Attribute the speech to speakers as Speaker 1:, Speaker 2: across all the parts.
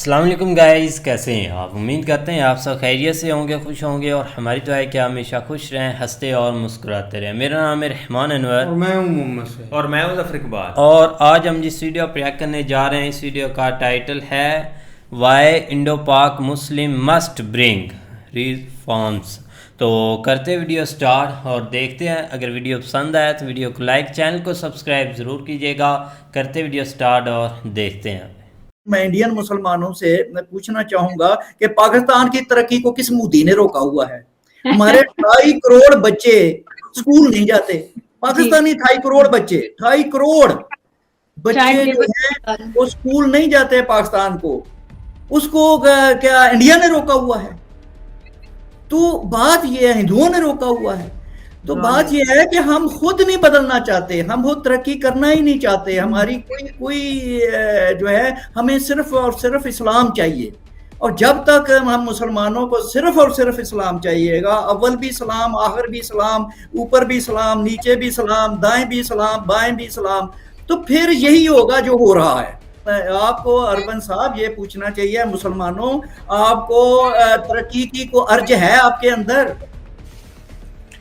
Speaker 1: السلام علیکم گائز، کیسے ہیں آپ؟ امید کرتے ہیں آپ سب خیریت سے ہوں گے، خوش ہوں گے، اور ہماری دعا ہے کہ ہمیشہ خوش رہیں، ہنستے اور مسکراتے رہیں۔ میرا نام ہے رحمان انور
Speaker 2: اور میں ہوں محمد سے
Speaker 3: اور میں ہوں ظفر اقبال۔
Speaker 1: اور آج ہم جس ویڈیو پر ریئیکٹ کرنے جا رہے ہیں، اس ویڈیو کا ٹائٹل ہے وائی انڈو پاک مسلم مسٹ برنگ ریفارمز۔ تو کرتے ویڈیو سٹارٹ اور دیکھتے ہیں۔ اگر ویڈیو پسند آئے تو ویڈیو کو لائک، چینل کو سبسکرائب ضرور کیجیے گا۔ کرتے ویڈیو سٹارٹ اور دیکھتے ہیں۔
Speaker 4: میں انڈین مسلمانوں سے میں پوچھنا چاہوں گا کہ پاکستان کی ترقی کو کس مودی نے روکا ہوا ہے؟ ہمارے 2.5 کروڑ بچے سکول نہیں جاتے، پاکستانی 2.5 کروڑ بچے 2.5 کروڑ بچے جو ہیں وہ سکول نہیں جاتے پاکستان کو، اس کو کیا انڈیا نے روکا ہوا ہے؟ تو بات یہ ہے ہندوؤں نے روکا ہوا ہے۔ تو بات یہ ہے کہ ہم خود نہیں بدلنا چاہتے، ہم خود ترقی کرنا ہی نہیں چاہتے، ہماری کوئی جو ہے ہمیں صرف اور صرف اسلام چاہیے، اور جب تک ہم مسلمانوں کو صرف اور صرف اسلام چاہیے گا، اول بھی اسلام، آخر بھی اسلام، اوپر بھی اسلام، نیچے بھی اسلام، دائیں بھی اسلام، بائیں بھی اسلام، تو پھر یہی ہوگا جو ہو رہا ہے۔ آپ کو اربن صاحب یہ پوچھنا چاہیے، مسلمانوں آپ کو ترقی کی کو ارج ہے آپ کے اندر؟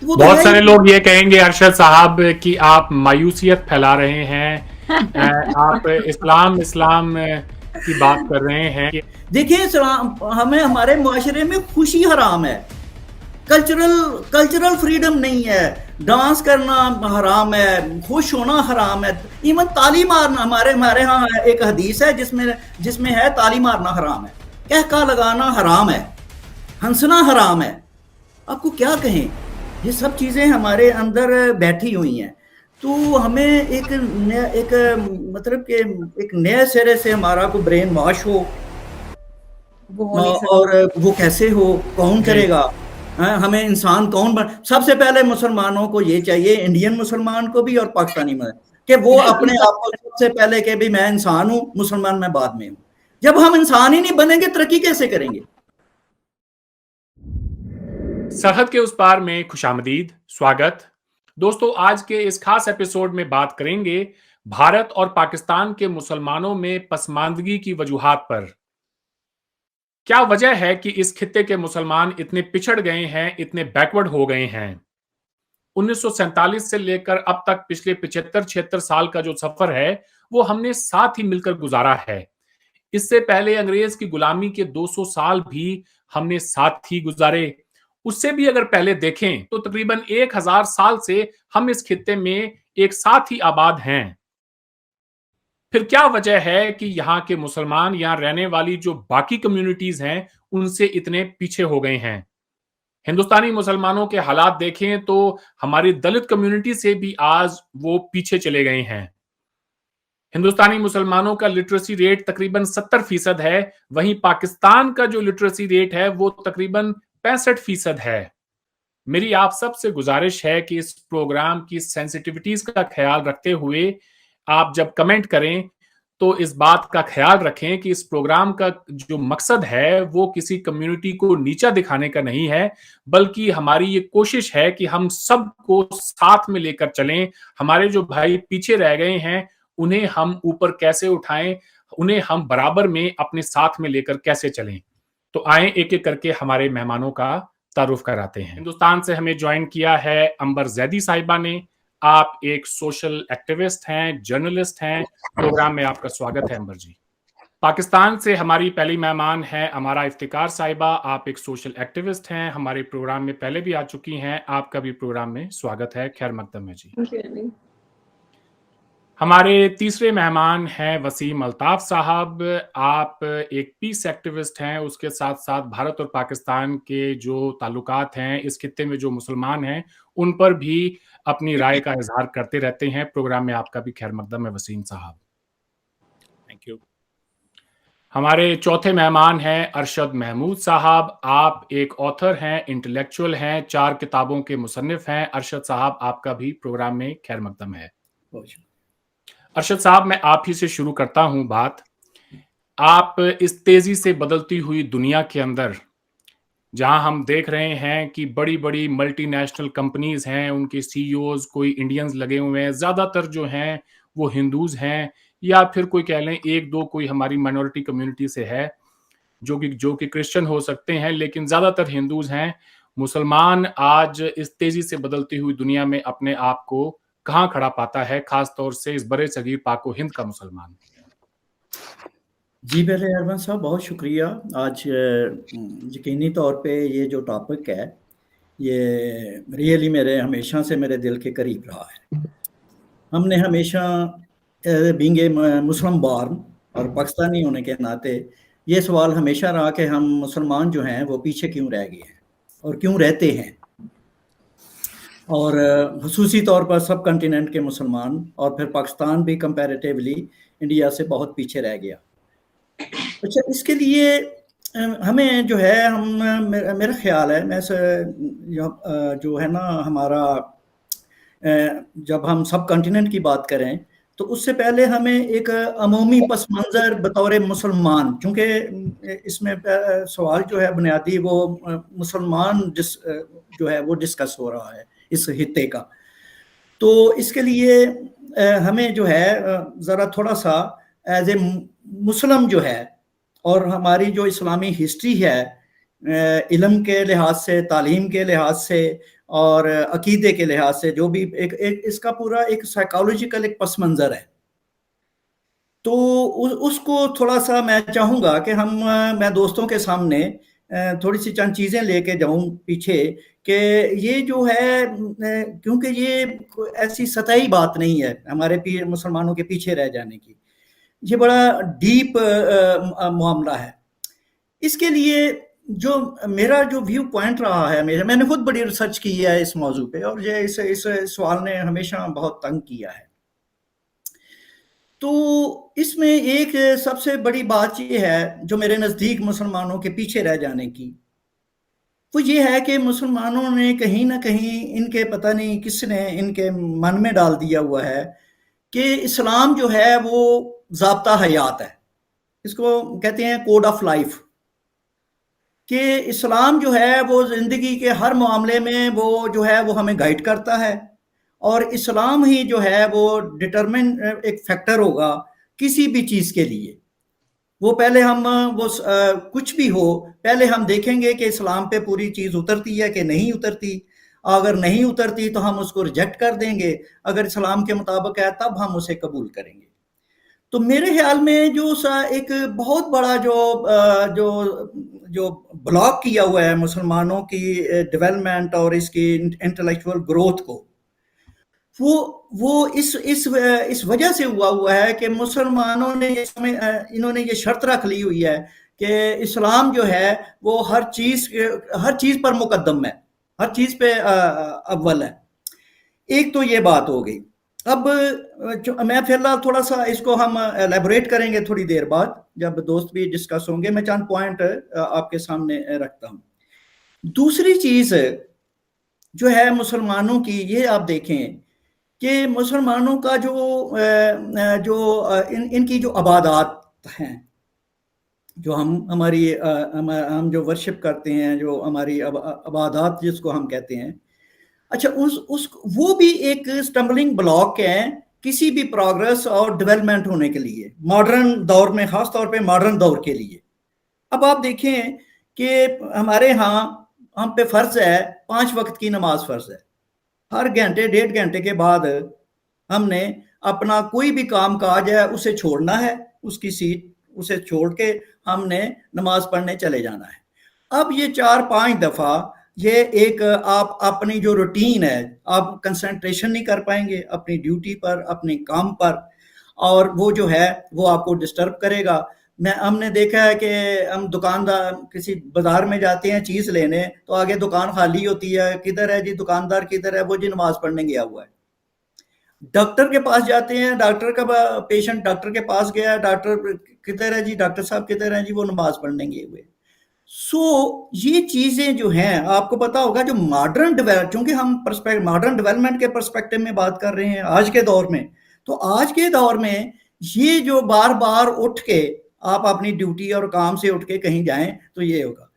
Speaker 5: بہت سارے لوگ یہ کہیں گے ارشد صاحب کہ آپ مایوسیت پھیلا رہے ہیں، آپ اسلام کی بات کر رہے ہیں۔
Speaker 4: دیکھیں ہمیں ہمارے معاشرے میں خوشی حرام ہے، کلچرل فریڈم نہیں ہے، ڈانس کرنا حرام ہے، خوش ہونا حرام ہے، ایون تالی مارنا ہمارے ہاں ایک حدیث ہے جس میں ہے تالی مارنا حرام ہے، کہکا لگانا حرام ہے، ہنسنا حرام ہے۔ آپ کو کیا کہیں، یہ سب چیزیں ہمارے اندر بیٹھی ہوئی ہیں۔ تو ہمیں ایک مطلب کہ ایک نئے سرے سے ہمارا کو برین واش ہو، اور وہ کیسے ہو، کون کرے گا؟ ہمیں انسان کون سب سے پہلے مسلمانوں کو یہ چاہیے، انڈین مسلمان کو بھی اور پاکستانی میں، کہ وہ اپنے آپ کو سب سے پہلے کہ بھی میں انسان ہوں، مسلمان میں بعد میں ہوں۔ جب ہم انسان ہی نہیں بنیں گے ترقی کیسے کریں گے؟
Speaker 5: سرحد کے اس پار میں خوش آمدید، سواگت دوستو۔ آج کے اس خاص ایپیسوڈ میں بات کریں گے بھارت اور پاکستان کے مسلمانوں میں پسماندگی کی وجوہات پر۔ کیا وجہ ہے کہ اس خطے کے مسلمان اتنے پچھڑ گئے ہیں، اتنے بیکورڈ ہو گئے ہیں؟ 1947 سے لے کر اب تک پچھلے 75-76 سال کا جو سفر ہے وہ ہم نے ساتھ ہی مل کر گزارا ہے۔ اس سے پہلے انگریز کی غلامی کے 200 سال بھی ہم نے ساتھ ہی گزارے۔ اس سے بھی اگر پہلے دیکھیں تو تقریباً 1000 سال سے ہم اس خطے میں ایک ساتھ ہی آباد ہیں۔ پھر کیا وجہ ہے کہ یہاں کے مسلمان، یہاں رہنے والی جو باقی کمیونٹیز ہیں، ان سے اتنے پیچھے ہو گئے ہیں؟ ہندوستانی مسلمانوں کے حالات دیکھیں تو ہماری دلت کمیونٹی سے بھی آج وہ پیچھے چلے گئے ہیں۔ ہندوستانی مسلمانوں کا لٹریسی ریٹ تقریباً 70% ہے، وہیں پاکستان کا جو لٹریسی ریٹ ہے وہ تقریباً 65% ہے۔ میری آپ سب سے گزارش ہے کہ اس پروگرام کی سینسٹیوٹیز کا خیال رکھتے ہوئے آپ جب کمنٹ کریں تو اس بات کا خیال رکھیں کہ اس پروگرام کا جو مقصد ہے وہ کسی کمیونٹی کو نیچا دکھانے کا نہیں ہے، بلکہ ہماری یہ کوشش ہے کہ ہم سب کو ساتھ میں لے کر چلیں۔ ہمارے جو بھائی پیچھے رہ گئے ہیں انہیں ہم اوپر کیسے اٹھائیں، انہیں ہم برابر میں اپنے ساتھ میں لے کر کیسے چلیں۔ تو آئیں ایک ایک کر کے ہمارے مہمانوں کا تعارف کراتے ہیں۔ ہندوستان سے ہمیں جوائن کیا ہے امبر زیدی صاحبہ نے۔ آپ ایک سوشل ایکٹیوسٹ ہیں، جرنلسٹ ہیں، پروگرام میں آپ کا سواگت ہے امبر جی۔ پاکستان سے ہماری پہلی مہمان ہے امارا افتخار صاحبہ۔ آپ ایک سوشل ایکٹیوسٹ ہیں، ہمارے پروگرام میں پہلے بھی آ چکی ہیں، آپ کا بھی پروگرام میں سواگت ہے، خیر مقدم ہے جی۔ ہمارے تیسرے مہمان ہیں وسیم الطاف صاحب۔ آپ ایک پیس ایکٹیوسٹ ہیں، اس کے ساتھ ساتھ بھارت اور پاکستان کے جو تعلقات ہیں، اس خطے میں جو مسلمان ہیں ان پر بھی اپنی رائے کا اظہار کرتے رہتے ہیں۔ پروگرام میں آپ کا بھی خیر مقدم ہے وسیم صاحب۔ Thank you. ہمارے چوتھے مہمان ہیں ارشد محمود صاحب۔ آپ ایک آتھر ہیں، انٹلیکچوئل ہیں، 4 کتابوں کے مصنف ہیں۔ ارشد صاحب آپ کا بھی پروگرام میں خیر مقدم ہے۔ ارشد صاحب میں آپ ہی سے شروع کرتا ہوں بات۔ آپ اس تیزی سے بدلتی ہوئی دنیا کے اندر جہاں ہم دیکھ رہے ہیں کہ بڑی بڑی ملٹی نیشنل کمپنیز ہیں، ان کے سی ای اوز کوئی انڈینز لگے ہوئے ہیں، زیادہ تر جو ہیں وہ ہندوز ہیں، یا پھر کوئی کہہ لیں 1-2 کوئی ہماری مائنورٹی کمیونٹی سے ہے۔ जो कि क्रिश्चियन हो सकते हैं, लेकिन ज्यादातर हिंदूज हैं। मुसलमान आज इस तेजी से बदलती हुई दुनिया में अपने आप को कहाँ खड़ा पाता है, खास तौर से इस बड़े सगीर पाको हिंद का मुसलमान?
Speaker 4: जी, पहले अरमान साहब बहुत शुक्रिया। आज यकीनी तौर पे ये जो टॉपिक है ये रियली हमेशा से मेरे दिल के करीब रहा है। हमने हमेशा बीइंग ए मुस्लिम बॉर्न और पाकिस्तानी होने के नाते ये सवाल हमेशा रहा कि हम मुसलमान जो हैं वो पीछे क्यों रह गए हैं और क्यों रहते हैं, और ख़ुसूसी तौर पर सब कॉन्टिनेंट के मुसलमान, और फिर पाकिस्तान भी कंपैरेटिवली इंडिया से बहुत पीछे रह गया। अच्छा, इसके लिए हमें जो है मेरा ख्याल है, मैं जो है ना हमारा जब हम सब कॉन्टिनेंट की बात करें तो उससे पहले हमें एक अमूमी पस मंज़र बतौर मुसलमान, चूँकि इसमें सवाल जो है बुनियादी वो मुसलमान जो है वो डिस्कस हो रहा है इस हित्ते का, तो इसके लिए हमें जो है ज़रा थोड़ा सा एज ए मुस्लिम जो है और हमारी जो इस्लामी हिस्ट्री है इल्म के लिहाज से, तालीम के लिहाज से और अकीदे के लिहाज से, जो भी एक इसका पूरा एक साइकोलॉजिकल एक पस मंज़र है, तो उसको थोड़ा सा मैं चाहूँगा कि मैं दोस्तों के सामने थोड़ी सी चंद चीज़ें लेके जाऊँ पीछे, कि ये जो है क्योंकि ये ऐसी सतही बात नहीं है हमारे मुसलमानों के पीछे रह जाने की, ये बड़ा डीप मामला है। इसके लिए जो मेरा जो व्यू पॉइंट रहा है, मैंने खुद बड़ी रिसर्च की है इस मौजू पे, और ये इस सवाल ने हमेशा बहुत तंग किया है। तो इसमें एक सबसे बड़ी बात ये है जो मेरे नज़दीक मुसलमानों के पीछे रह जाने की, वो ये है कि मुसलमानों ने कहीं ना कहीं इनके पता नहीं किसने इनके मन में डाल दिया हुआ है कि इस्लाम जो है वो ज़ाब्ता हयात है, इसको कहते हैं कोड ऑफ लाइफ, कि इस्लाम जो है वो ज़िंदगी के हर मामले में वो जो है वो हमें गाइड करता है, और इस्लाम ही जो है वो डिटरमिन एक फैक्टर होगा किसी भी चीज़ के लिए। वो पहले हम कुछ भी हो, पहले हम देखेंगे कि इस्लाम पे पूरी चीज़ उतरती है कि नहीं उतरती। अगर नहीं उतरती तो हम उसको रिजेक्ट कर देंगे, अगर इस्लाम के मुताबिक है तब हम उसे कबूल करेंगे। तो मेरे ख्याल में जो एक बहुत बड़ा जो ब्लॉक किया हुआ है मुसलमानों की डेवलपमेंट और इसकी इंटेलेक्चुअल ग्रोथ को, वो इस वजह से हुआ है कि मुसलमानों ने इन्होंने ये शर्त रख ली हुई है कि इस्लाम जो है वो हर चीज़ पर मुकद्दम है, हर चीज़ पे अव्वल है। एक तो ये बात हो गई। अब मैं फिलहाल थोड़ा सा इसको हम एलेबोरेट करेंगे थोड़ी देर बाद, जब दोस्त भी डिस्कस होंगे। मैं चंद पॉइंट आपके सामने रखता हूँ। दूसरी चीज़ जो है मुसलमानों की, ये आप देखें कि मुसलमानों का इनकी जो इबादत हैं, जो हम जो वर्शिप करते हैं, जो हमारी इबादत जिसको हम कहते हैं, अच्छा वो भी एक स्टम्बलिंग ब्लॉक है किसी भी प्रोग्रेस और डेवलपमेंट होने के लिए, मॉडर्न दौर में, खास तौर पे मॉडर्न दौर के लिए। अब आप देखें कि हमारे यहाँ हम पे फ़र्ज़ है 5 वक्त की नमाज फ़र्ज़ है। हर घंटे 1.5 घंटे के बाद हमने अपना कोई भी काम काज है उसे छोड़ना है, उसकी सीट उसे छोड़ के हमने नमाज पढ़ने चले जाना है। अब ये 4-5 दफ़ा ये एक आप अपनी जो रूटीन है, आप कंसंट्रेशन नहीं कर पाएंगे अपनी ड्यूटी पर, अपने काम पर, और वो जो है वो आपको डिस्टर्ब करेगा। हमने देखा है कि हम दुकानदार किसी बाजार में जाते हैं चीज़ लेने, तो आगे दुकान खाली होती है, किधर है जी दुकानदार, किधर है वो जी नमाज पढ़ने गया हुआ है। डॉक्टर के पास जाते हैं, पेशेंट डॉक्टर के पास गया, डॉक्टर किधर है जी, डॉक्टर साहब किधर है जी, वो नमाज पढ़ने गए हुए। ये चीज़ें जो हैं, आपको पता होगा जो चूंकि हम मॉडर्न डेवलपमेंट के पर्सपेक्टिव में बात कर रहे हैं आज के दौर में, तो आज के दौर में ये जो बार बार उठ के आप अपनी ड्यूटी और काम से उठ के कहीं जाएं तो ये होगा।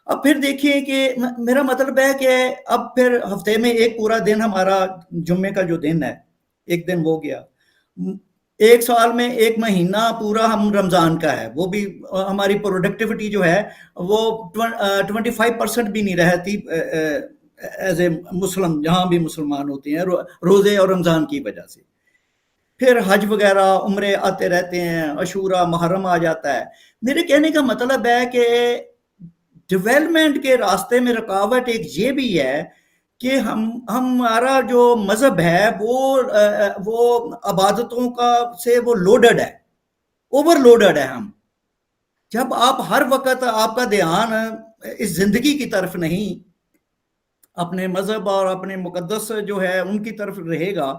Speaker 4: अब फिर देखिए कि मेरा मतलब है कि अब फिर हफ्ते में एक पूरा दिन हमारा जुम्मे का जो दिन है, एक दिन वो गया। एक साल में एक महीना पूरा हम रमज़ान का है, वो भी हमारी प्रोडक्टिविटी जो है वो 25% भी नहीं रहती एज ए मुस्लिम, जहाँ भी मुसलमान होते हैं रोज़े और रमज़ान की वजह से। फिर हज वगैरह उम्रे आते रहते हैं, अशूरा मुहर्रम आ जाता है। मेरे कहने का मतलब है कि डेवलपमेंट के रास्ते में रुकावट एक ये भी है कि हमारा जो मजहब है वो इबादतों का से वो लोडेड है, ओवरलोडेड है। हम जब आप हर वक्त आपका ध्यान इस जिंदगी की तरफ नहीं, अपने मजहब और अपने मुकद्दस जो है उनकी तरफ रहेगा,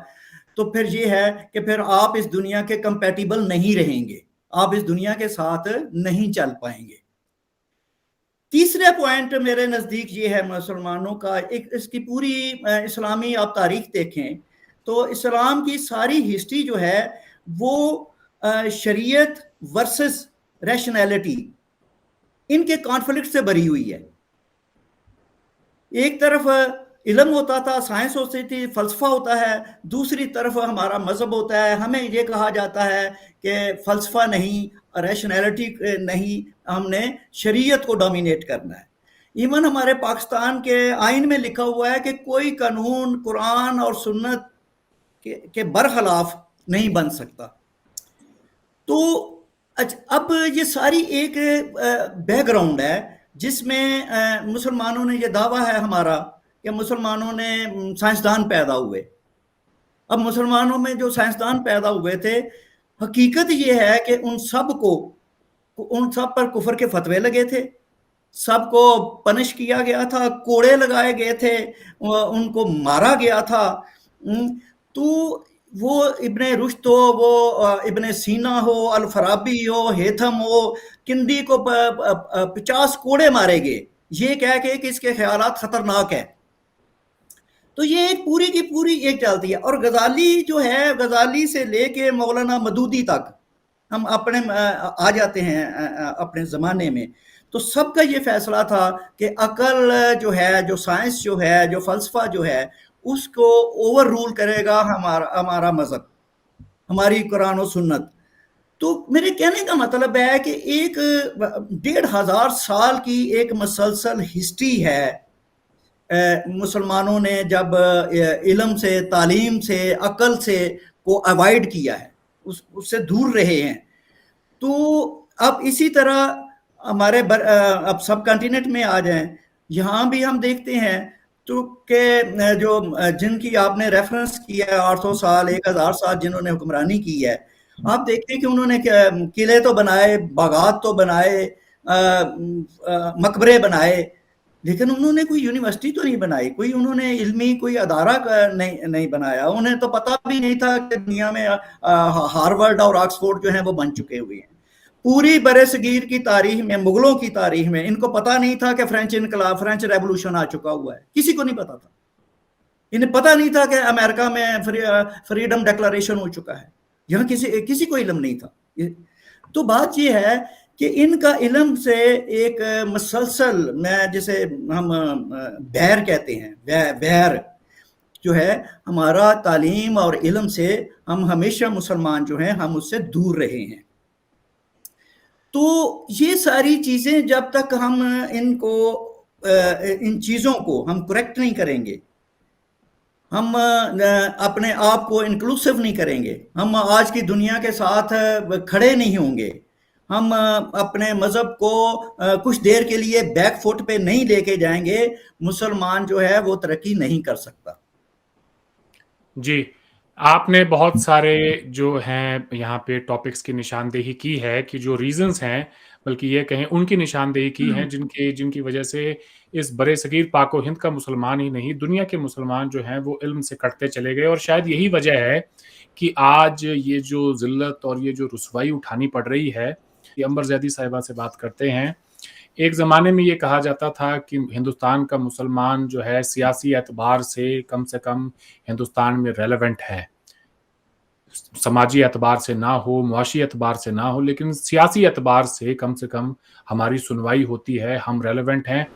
Speaker 4: तो फिर ये है कि फिर आप इस दुनिया के कंपैटिबल नहीं रहेंगे, आप इस दुनिया के साथ नहीं चल पाएंगे। तीसरा पॉइंट मेरे नज़दीक ये है मुसलमानों का, एक इसकी पूरी इस्लामी आप तारीख देखें तो इस्लाम की सारी हिस्ट्री जो है वो शरीयत वर्सेस रैशनैलिटी, इनके कॉन्फ्लिक्ट से भरी हुई है। एक तरफ इल्म होता था, साइंस होती थी, फलसफा होता है, दूसरी तरफ हमारा मजहब होता है। हमें ये कहा जाता है कि फलसफा नहीं, रैशनैलिटी नहीं, हमने शरीयत को डोमिनेट करना है। इवन हमारे पाकिस्तान के आइन में लिखा हुआ है कि कोई कानून कुरान और सुन्नत के बरखिलाफ नहीं बन सकता। तो अब ये सारी एक बैकग्राउंड है जिसमें मुसलमानों ने, ये दावा है हमारा कि मुसलमानों ने साइंसदान पैदा हुए। अब मुसलमानों में जो साइंसदान पैदा हुए थे, हकीकत ये है कि उन सब पर कुफर के फतवे लगे थे, सबको पनिश किया गया था, कोड़े लगाए गए थे, उनको मारा गया था। तो वो इब्ने रुश्द हो, वो इब्ने सीना हो, अल फराबी हो, हेथम हो, किंदी को 50 कोड़े मारे गए, ये कह के कि इसके ख्यालात खतरनाक है। तो ये एक पूरी की पूरी एक चलती है। और गजाली जो है, गजाली से लेके मौलाना मदूदी तक हम अपने आ जाते हैं अपने ज़माने में, तो सबका ये फैसला था कि अकल जो है, जो साइंस जो है, जो फ़लसफ़ा जो है, उसको ओवर रूल करेगा हमारा मज़हब, हमारी कुरान और सुन्नत। तो मेरे कहने का मतलब है कि एक 1500 साल की एक मसलसल हिस्ट्री है। मुसलमानों ने जब इल्म से, तालीम से, अकल से को अवॉइड किया है, उससे दूर रहे हैं। तो अब इसी तरह हमारे अब सब कॉन्टिनेंट में आ जाएं, यहाँ भी हम देखते हैं तो कि जो जिनकी आपने रेफरेंस किया 800 साल, 1000 साल जिन्होंने हुक्मरानी की है, आप देखते हैं कि उन्होंने किले तो बनाए, बागात तो बनाए, मकबरे बनाए, लेकिन उन्होंने कोई यूनिवर्सिटी तो नहीं बनाई, कोई उन्होंने इल्मी कोई अदारा नहीं बनाया। उन्हें तो पता भी नहीं था कि दुनिया में हार्वर्ड और ऑक्सफोर्ड जो है वो बन चुके हुए हैं। पूरी बरे सगीर की तारीख में, मुगलों की तारीख में इनको पता नहीं था कि फ्रेंच इनकलाब, फ्रेंच रेवोल्यूशन आ चुका हुआ है, किसी को नहीं पता था। इन्हें पता नहीं था कि अमेरिका में फ्रीडम डिक्लेरेशन हो चुका है, यहाँ किसी को इल्म नहीं था। तो बात यह है कि इनका इल्म से एक मसलसल, मैं जिसे हम बैर कहते हैं, बैर जो है हमारा तालीम और इल्म से, हम हमेशा मुसलमान जो हैं हम उससे दूर रहे हैं। तो ये सारी चीज़ें जब तक हम इन चीज़ों को हम करेक्ट नहीं करेंगे, हम अपने आप को इंक्लूसिव नहीं करेंगे, हम आज की दुनिया के साथ खड़े नहीं होंगे, हम अपने मजहब को कुछ देर के लिए बैक फुट पे नहीं लेके जाएंगे, मुसलमान जो है वो तरक्की नहीं कर सकता।
Speaker 5: जी, आपने बहुत सारे जो हैं यहाँ पे टॉपिक्स की निशानदेही की है कि जो रीजंस हैं, बल्कि ये कहें उनकी निशानदेही की है जिनकी वजह से इस बड़े सगीर पाक व हिंद का मुसलमान ही नहीं, दुनिया के मुसलमान जो हैं वो इल्म से कटते चले गए। और शायद यही वजह है कि आज ये जो ज़िल्लत और ये जो रुसवाई उठानी पड़ रही है। ये अंबर ज़ैदी साहिबा से बात करते हैं। एक ज़माने में ये कहा जाता था कि हिंदुस्तान का मुसलमान जो है सियासी एतबार से कम हिंदुस्तान में रेलेवेंट है, समाजी एतबार से ना हो, मुआशी एतबार से ना हो, लेकिन सियासी एतबार से कम हमारी सुनवाई होती है, हम रेलेवेंट हैं।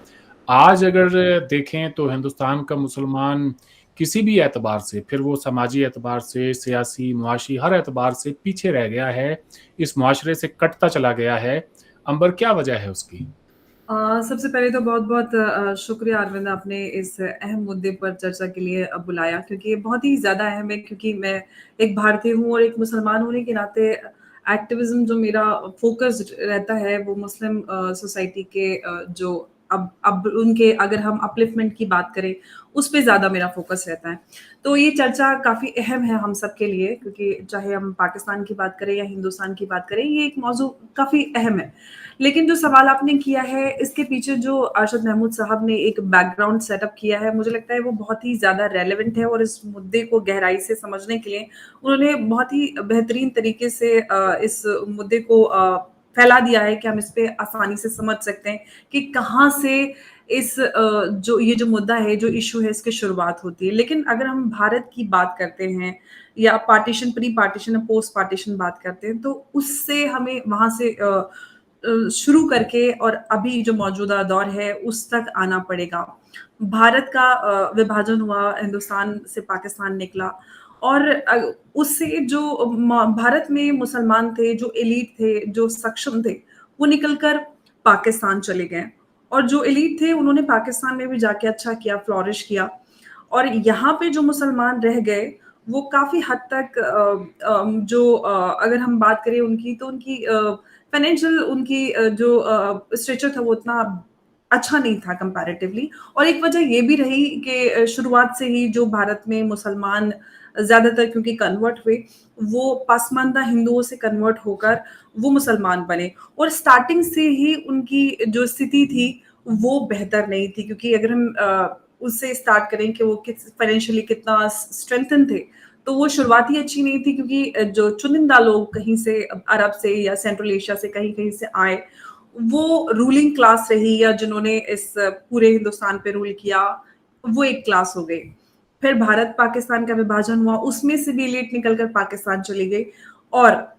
Speaker 5: आज अगर देखें तो हिंदुस्तान का मुसलमान किसी भी एतबार से, फिर वो समाजी एतबार से, सियासी, मुआशी, हर एतबार से पीछे रह गया है, इस मुआशरे से कटता चला गया है। अंबर, क्या वजह है उसकी?
Speaker 2: सबसे पहले तो बहुत-बहुत शुक्रिया अरविंद, आपने इस अहम मुद्दे पर चर्चा के लिए बुलाया, क्योंकि ये बहुत ही ज़्यादा अहम है, क्योंकि मैं एक भारतीय हूँ और एक मुसलमान होने के नाते एक्टिविज़्म जो मेरा फ़ोकस रहता है वो मुस्लिम सोसाइटी के जो अब उनके, अगर हम अपलिफ्टमेंट की बात करें, उस पे ज़्यादा मेरा फ़ोकस रहता है। तो ये चर्चा काफ़ी अहम है हम सब के लिए, क्योंकि चाहे हम पाकिस्तान की बात करें या हिंदुस्तान की बात करें, ये एक मौज़ू काफ़ी अहम है। लेकिन जो सवाल आपने किया है, इसके पीछे जो अरशद महमूद साहब ने एक बैकग्राउंड सेटअप किया है, मुझे लगता है वो बहुत ही ज़्यादा रेलेवेंट है, और इस मुद्दे को गहराई से समझने के लिए उन्होंने बहुत ही बेहतरीन तरीके से इस मुद्दे को फैला दिया है कि हम इस पे आसानी से समझ सकते हैं कि कहाँ से इस जो मुद्दा है, जो इशू है, इसकी शुरुआत होती है। लेकिन अगर हम भारत की बात करते हैं या पार्टीशन, प्री पार्टीशन या पोस्ट पार्टीशन बात करते हैं, तो उससे हमें वहाँ से शुरू करके और अभी जो मौजूदा दौर है उस तक आना पड़ेगा। भारत का विभाजन हुआ, हिंदुस्तान से पाकिस्तान निकला, और उससे जो भारत में मुसलमान थे, जो एलीट थे, जो सक्षम थे, वो निकलकर पाकिस्तान चले गए, और जो एलीट थे उन्होंने पाकिस्तान में भी जाके अच्छा किया, फ्लॉरिश किया, और यहाँ पे जो मुसलमान रह गए वो काफ़ी हद तक अगर हम बात करें उनकी, तो उनकी फाइनेंशियल, उनकी जो स्ट्रक्चर था वो उतना अच्छा नहीं था कंपैरेटिवली। और एक वजह ये भी रही कि शुरुआत से ही जो भारत में मुसलमान ज़्यादातर क्योंकि कन्वर्ट हुए, वो पसमानदा हिंदुओं से कन्वर्ट होकर वो मुसलमान बने, और स्टार्टिंग से ही उनकी जो स्थिति थी वो बेहतर नहीं थी, क्योंकि अगर हम उससे स्टार्ट करें कि वो फाइनेंशियली कितना स्ट्रेंथन थे, तो वो शुरुआत ही अच्छी नहीं थी, क्योंकि जो चुनिंदा लोग कहीं से अरब से या सेंट्रल एशिया से कहीं कहीं से आए, वो रूलिंग क्लास रही, या जिन्होंने इस पूरे हिंदुस्तान पे रूल किया, वो एक क्लास हो गई। फिर भारत पाकिस्तान का विभाजन हुआ, उसमें से भी एलीट निकलकर पाकिस्तान चली गई, और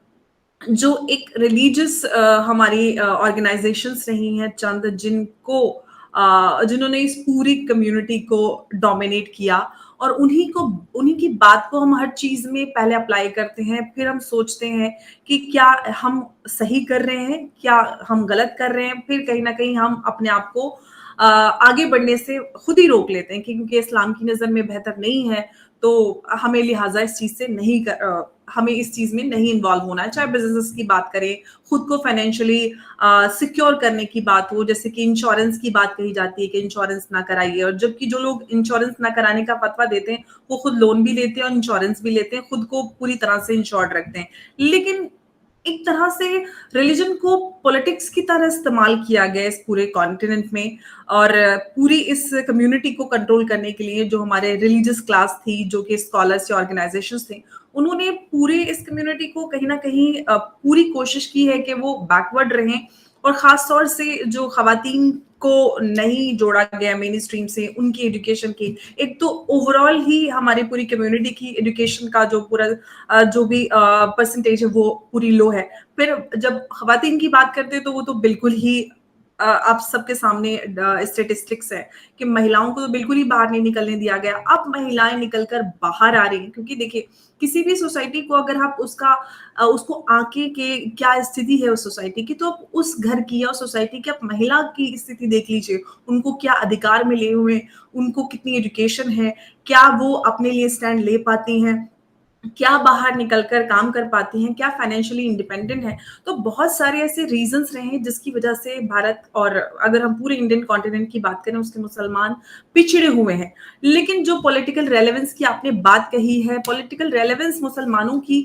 Speaker 2: जो एक रिलीजियस हमारी ऑर्गेनाइजेशंस रही हैं चंद, जिन्होंने इस पूरी कम्युनिटी को डोमिनेट किया, और उन्हीं की बात को हम हर चीज में पहले अप्लाई करते हैं, फिर हम सोचते हैं कि क्या हम सही कर रहे हैं, क्या हम गलत कर रहे हैं, फिर कहीं ना कहीं हम अपने आप को आगे बढ़ने से खुद ही रोक लेते हैं कि क्योंकि इस्लाम की नज़र में बेहतर नहीं है, तो हमें लिहाजा इस चीज़ से हमें इस चीज़ में नहीं इन्वॉल्व होना है। चाहे बिजनेस की बात करें, खुद को फाइनेंशियली सिक्योर करने की बात हो, जैसे कि इंश्योरेंस की बात कही जाती है कि इंश्योरेंस ना कराइए, और जबकि जो लोग इंश्योरेंस ना कराने का फतवा देते हैं वो खुद लोन भी लेते हैं और इंश्योरेंस भी लेते हैं, खुद को पूरी तरह से इंश्योर्ड रखते हैं। लेकिन एक तरह से रिलीजन को पॉलिटिक्स की तरह इस्तेमाल किया गया इस पूरे कॉन्टिनेंट में, और पूरी इस कम्युनिटी को कंट्रोल करने के लिए जो हमारे रिलीजियस क्लास थी, जो कि स्कॉलर्स या ऑर्गेनाइजेशंस थे, उन्होंने पूरे इस कम्युनिटी को कहीं ना कहीं पूरी कोशिश की है कि वो बैकवर्ड रहें, और खास तौर से जो खवातीन को नहीं जोड़ा गया मेन स्ट्रीम से उनकी एजुकेशन की, एक तो ओवरऑल ही हमारी पूरी कम्युनिटी की एजुकेशन का जो पूरा जो भी परसेंटेज है वो पूरी लो है। फिर जब खवातीन की बात करते हैं तो वो तो बिल्कुल ही आप सबके सामने स्टेटिस्टिक्स है कि महिलाओं को तो बिल्कुल ही बाहर नहीं निकलने दिया गया। अब महिलाएं निकलकर बाहर आ रही हैं, क्योंकि देखिए किसी भी सोसाइटी को अगर आप उसको आके के क्या स्थिति है उस सोसाइटी की, तो आप उस घर की या सोसाइटी की आप महिला की स्थिति देख लीजिए, उनको क्या अधिकार मिले हुए, उनको कितनी एजुकेशन है, क्या वो अपने लिए स्टैंड ले पाती हैं, क्या बाहर निकलकर काम कर पाती हैं, क्या फाइनेंशियली इंडिपेंडेंट है। तो बहुत सारे ऐसे रीजंस रहे हैं जिसकी वजह से भारत, और अगर हम पूरे इंडियन कॉन्टिनेंट की बात करें, उसके मुसलमान पिछड़े हुए हैं। लेकिन जो पॉलिटिकल रेलेवेंस की आपने बात कही है, पॉलिटिकल रेलेवेंस मुसलमानों की,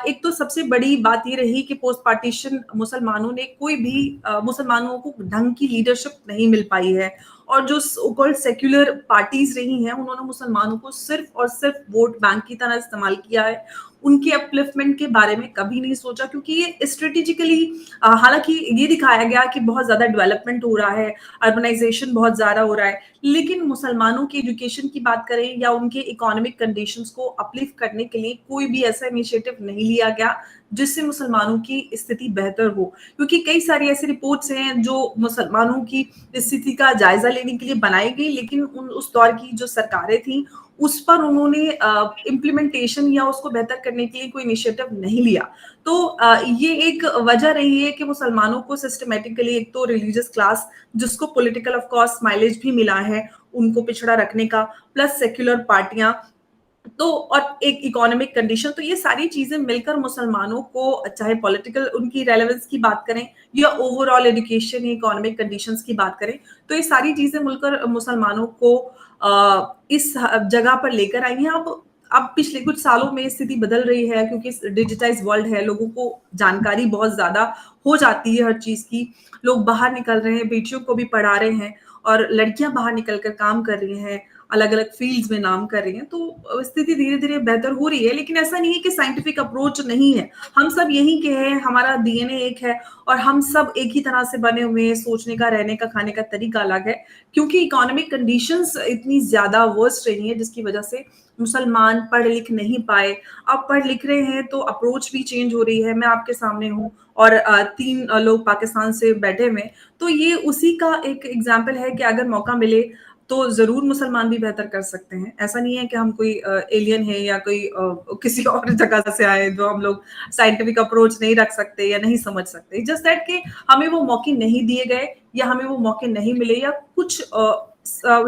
Speaker 2: एक तो सबसे बड़ी बात ये रही कि पोस्ट पार्टीशन मुसलमानों ने मुसलमानों को ढंग की लीडरशिप नहीं मिल पाई है, और जो सो कॉल्ड सेक्युलर पार्टीज रही हैं उन्होंने मुसलमानों को सिर्फ और सिर्फ वोट बैंक की तरह इस्तेमाल किया है। उनके अपलिफ्टमेंट के बारे में कभी नहीं सोचा, क्योंकि ये स्ट्रेटेजिकली, हालांकि ये दिखाया गया कि बहुत ज्यादा डेवलपमेंट हो रहा है, अर्बनाइजेशन बहुत ज्यादा हो रहा है, लेकिन मुसलमानों की एजुकेशन की बात करें या उनके इकोनॉमिक कंडीशंस को अपलिफ्ट करने के लिए कोई भी ऐसा इनिशिएटिव नहीं लिया गया جس سے مسلمانوں کی استھتی بہتر ہو, کیونکہ کئی ساری ایسی رپورٹس ہیں جو مسلمانوں کی استھتی کا جائزہ لینے کے لیے بنائی گئی, لیکن اس دور کی جو سرکاریں تھیں اس پر انہوں نے امپلیمنٹیشن یا اس کو بہتر کرنے کے لیے کوئی انیشیٹو نہیں لیا. تو یہ ایک وجہ رہی ہے کہ مسلمانوں کو سسٹمیٹکلی ایک تو ریلیجیس کلاس جس کو پولیٹیکل آف کورس مائلیج بھی ملا ہے ان کو پچھڑا رکھنے کا, پلس سیکولر پارٹیاں, تو اور ایک اکانومک کنڈیشن, تو یہ ساری چیزیں مل کر مسلمانوں کو, چاہے پولیٹیکل ان کی ریلیونس کی بات کریں یا اوور آل ایجوکیشن یا اکانومک کنڈیشنز کی بات کریں, تو یہ ساری چیزیں مل کر مسلمانوں کو اس جگہ پر لے کر آئی ہیں. اب پچھلے کچھ سالوں میں استھتی بدل رہی ہے کیونکہ ڈیجیٹائز ورلڈ ہے, لوگوں کو جانکاری بہت زیادہ ہو جاتی ہے ہر چیز کی, لوگ باہر نکل رہے ہیں, بیٹیوں کو بھی پڑھا رہے ہیں, اور لڑکیاں باہر نکل کر کام کر رہی ہیں, الگ الگ فیلڈز میں نام کر رہی ہیں, تو استھتی دھیرے دھیرے بہتر ہو رہی ہے. لیکن ایسا نہیں ہے کہ سائنٹیفک اپروچ نہیں ہے, ہم سب یہی کے ہیں, ہمارا ڈی این اے ایک ہے, اور ہم سب ایک ہی طرح سے بنے ہوئے ہیں, سوچنے کا, رہنے کا, کھانے کا طریقہ الگ ہے, کیونکہ اکانومک کنڈیشنز اتنی زیادہ ورسٹ رہی ہیں جس کی وجہ سے مسلمان پڑھ لکھ نہیں پائے. اب پڑھ لکھ رہے ہیں تو اپروچ بھی چینج ہو رہی ہے. میں آپ کے سامنے ہوں اور 3 لوگ پاکستان سے بیٹھے ہوئے, تو یہ اسی کا ایک ایگزامپل ہے کہ اگر موقع ملے تو ضرور مسلمان بھی بہتر کر سکتے ہیں. ایسا نہیں ہے کہ ہم کوئی ایلین ہے یا کوئی کسی اور جگہ سے آئے جو ہم لوگ سائنٹیفک اپروچ نہیں رکھ سکتے یا نہیں سمجھ سکتے. جسٹ دیٹ کہ ہمیں وہ موقع نہیں دیے گئے یا ہمیں وہ موقع نہیں ملے, یا کچھ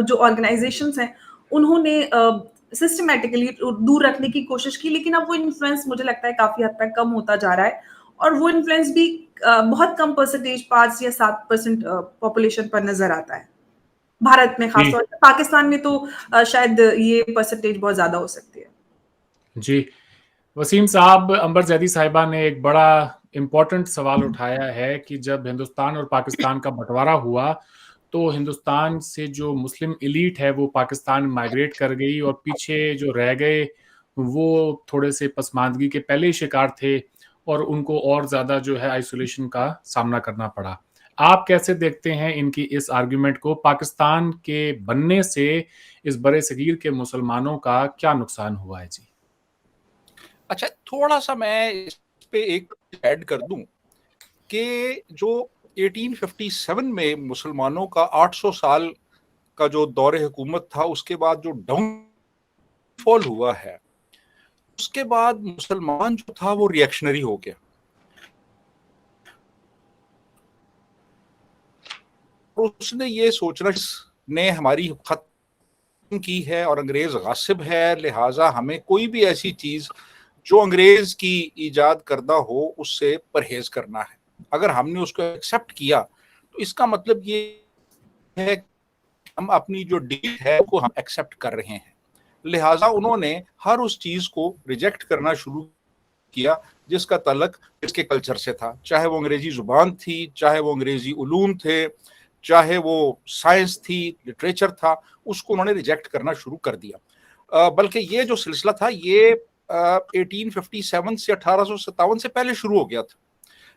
Speaker 2: جو آرگنائزیشنس ہیں انہوں نے سسٹمیٹکلی دور رکھنے کی کوشش کی, لیکن اب وہ انفلوئنس مجھے لگتا ہے کافی حد تک کم ہوتا جا رہا ہے, اور وہ انفلوئنس بھی بہت کم پرسنٹیج 5 یا 7% پاپولیشن پر نظر آتا ہے بھارت میں خاص طور پہ. پاکستان میں تو شاید یہ پرسنٹیج بہت زیادہ ہو سکتی ہے.
Speaker 5: جی وسیم صاحب, امبر زیدی صاحبہ نے ایک بڑا امپورٹنٹ سوال اٹھایا ہے کہ جب ہندوستان اور پاکستان کا بٹوارا ہوا تو ہندوستان سے جو مسلم ایلیٹ ہے وہ پاکستان مائگریٹ کر گئی, اور پیچھے جو رہ گئے وہ تھوڑے سے پسماندگی کے پہلے ہی شکار تھے, اور ان کو اور زیادہ جو ہے آئسولیشن کا سامنا کرنا پڑا. آپ کیسے دیکھتے ہیں ان کی اس آرگیومنٹ کو؟ پاکستان کے بننے سے اس برے صغیر کے مسلمانوں کا کیا نقصان ہوا ہے؟ جی
Speaker 3: اچھا, تھوڑا سا میں اس پہ ایک ایڈ کر دوں کہ جو 1857 میں مسلمانوں کا 800 سال کا جو دور حکومت تھا, اس کے بعد جو ڈاؤن فال ہوا ہے, اس کے بعد مسلمان جو تھا وہ ریئیکشنری ہو گیا. اس نے یہ سوچنا نے ہماری ختم کی ہے اور انگریز غاصب ہے, لہٰذا ہمیں کوئی بھی ایسی چیز جو انگریز کی ایجاد کردہ ہو اس سے پرہیز کرنا ہے. اگر ہم نے اس کو ایکسیپٹ کیا تو اس کا مطلب یہ ہے کہ ہم اپنی جو ڈیل ہے اس کو ہم ایکسیپٹ کر رہے ہیں. لہٰذا انہوں نے ہر اس چیز کو ریجیکٹ کرنا شروع کیا جس کا تعلق اس کے کلچر سے تھا, چاہے وہ انگریزی زبان تھی, چاہے وہ انگریزی علوم تھے, چاہے وہ سائنس تھی, لٹریچر تھا, اس کو انہوں نے ریجیکٹ کرنا شروع کر دیا. بلکہ یہ جو سلسلہ تھا یہ 1857 سے 1857 سے پہلے شروع ہو گیا تھا.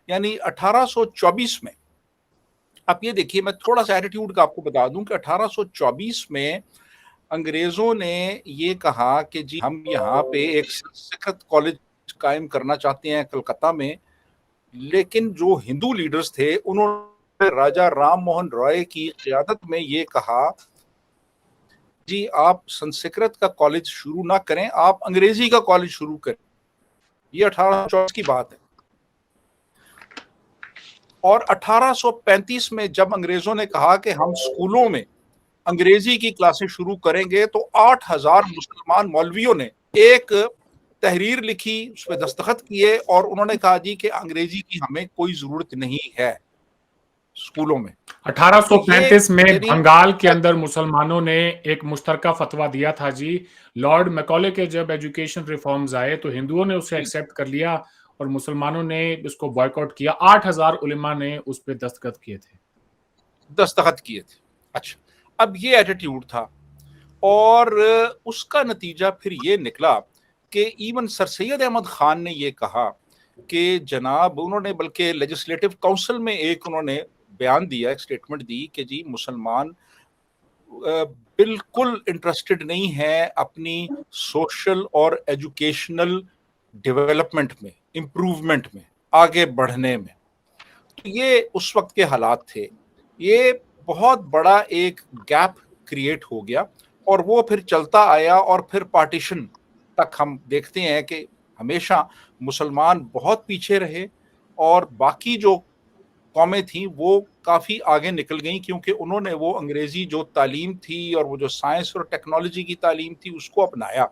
Speaker 3: یعنی 1824 میں, اب یہ دیکھیے میں تھوڑا سا ایٹیٹیوڈ کا آپ کو بتا دوں کہ 1824 میں انگریزوں نے یہ کہا کہ جی ہم یہاں پہ ایک سنسکرت کالج قائم کرنا چاہتے ہیں کلکتہ میں, لیکن جو ہندو لیڈرز تھے انہوں نے راجا رام موہن رائے کی قیادت میں یہ کہا جی آپ سنسکرت کا کالج شروع نہ کریں, آپ انگریزی کا کالج شروع کریں. یہ 1824 کی بات ہے. اور 1835 میں جب انگریزوں نے کہا کہ ہم اسکولوں میں انگریزی کی کلاسیں شروع کریں گے تو 8000 مسلمان مولویوں نے ایک تحریر لکھی, اس پہ دستخط کیے, اور انہوں نے کہا جی کہ انگریزی کی ہمیں کوئی ضرورت نہیں ہے اسکولوں میں.
Speaker 5: 1835 میں بنگال کے اندر مسلمانوں نے ایک مشترکہ فتویٰ دیا تھا جی. لارڈ میکالے کے جب ایجوکیشن ریفارمز آئے تو ہندوؤں نے اسے ایکسیپٹ کر لیا اور مسلمانوں نے اس کو بائیکاٹ کیا. 8000 علماء نے اس پہ دستخط کیے تھے.
Speaker 3: اچھا, اب یہ ایٹیٹیوڈ تھا, اور اس کا نتیجہ پھر یہ نکلا کہ ایون سر سید احمد خان نے یہ کہا کہ جناب, انہوں نے بلکہ لیجسلیٹو کونسل میں ایک انہوں نے بیان دیا, ایک سٹیٹمنٹ دی کہ جی مسلمان بالکل انٹرسٹڈ نہیں ہیں اپنی سوشل اور ایجوکیشنل ڈیولپمنٹ میں, इम्प्रूवमेंट में, आगे बढ़ने में। तो ये उस वक्त के हालात थे। ये बहुत बड़ा एक गैप क्रिएट हो गया और वो फिर चलता आया और फिर पार्टीशन तक हम देखते हैं कि हमेशा मुसलमान बहुत पीछे रहे और बाकी जो कौमें थी वो काफ़ी आगे निकल गई, क्योंकि उन्होंने वो अंग्रेज़ी जो तालीम थी और वो जो साइंस और टेक्नोलॉजी की तालीम थी उसको अपनाया,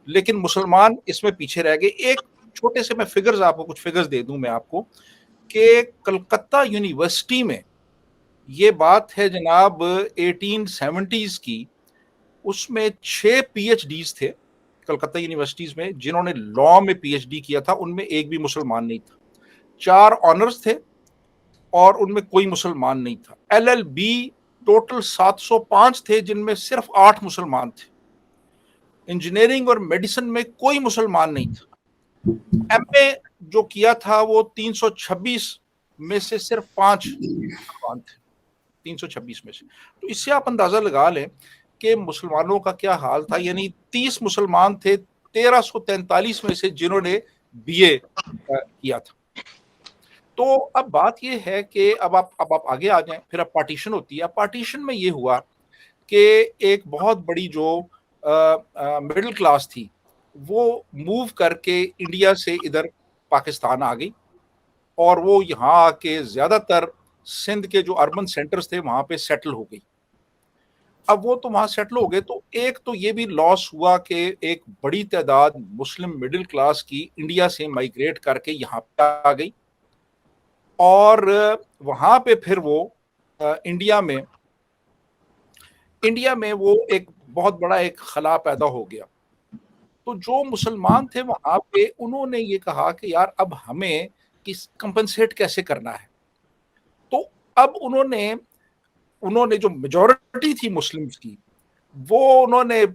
Speaker 3: लेकिन मुसलमान इसमें पीछे रह गए। एक छोटे से मैं फिगर्स, आपको कुछ फिगर्स दे दूं मैं आपको, कि कलकत्ता यूनिवर्सिटी में ये बात है जनाब 1870s की, उसमें 6 PhDs थे कलकत्ता यूनिवर्सिटीज में जिन्होंने लॉ में PhD किया था, उनमें एक भी मुसलमान नहीं था। 4 ऑनर्स थे और उनमें कोई मुसलमान नहीं था। LLB टोटल 705 थे जिनमें सिर्फ 8 मुसलमान थे। इंजीनियरिंग और मेडिसिन में कोई मुसलमान नहीं था। MA जो किया था वो 326 में से सिर्फ 5 मुसलमान थे, 326 में से। तो इससे आप अंदाजा लगा लें कि मुसलमानों का क्या हाल था। यानी 30 मुसलमान थे 1343 में से जिन्होंने BA किया था। तो अब बात यह है कि अब आप आगे आ जाएं, फिर अब पार्टीशन होती है। पार्टीशन में ये हुआ कि एक बहुत बड़ी जो मिडिल क्लास थी वो मूव करके इंडिया से इधर पाकिस्तान आ गई और वो यहाँ आके ज़्यादातर सिंध के जो अर्बन सेंटर्स थे वहाँ पे सेटल हो गई। अब वो तो वहाँ सेटल हो गए, तो एक तो ये भी लॉस हुआ कि एक बड़ी तादाद मुस्लिम मिडिल क्लास की इंडिया से माइग्रेट करके यहाँ पे आ गई और वहाँ पे फिर वो इंडिया में वो एक बहुत बड़ा एक खला पैदा हो गया। तो जो मुसलमान थे वहाँ पे उन्होंने ये कहा कि यार अब हमें किस कंपनसेट कैसे करना है। तो अब उन्होंने जो मेजॉरिटी थी मुस्लिम्स की वो उन्होंने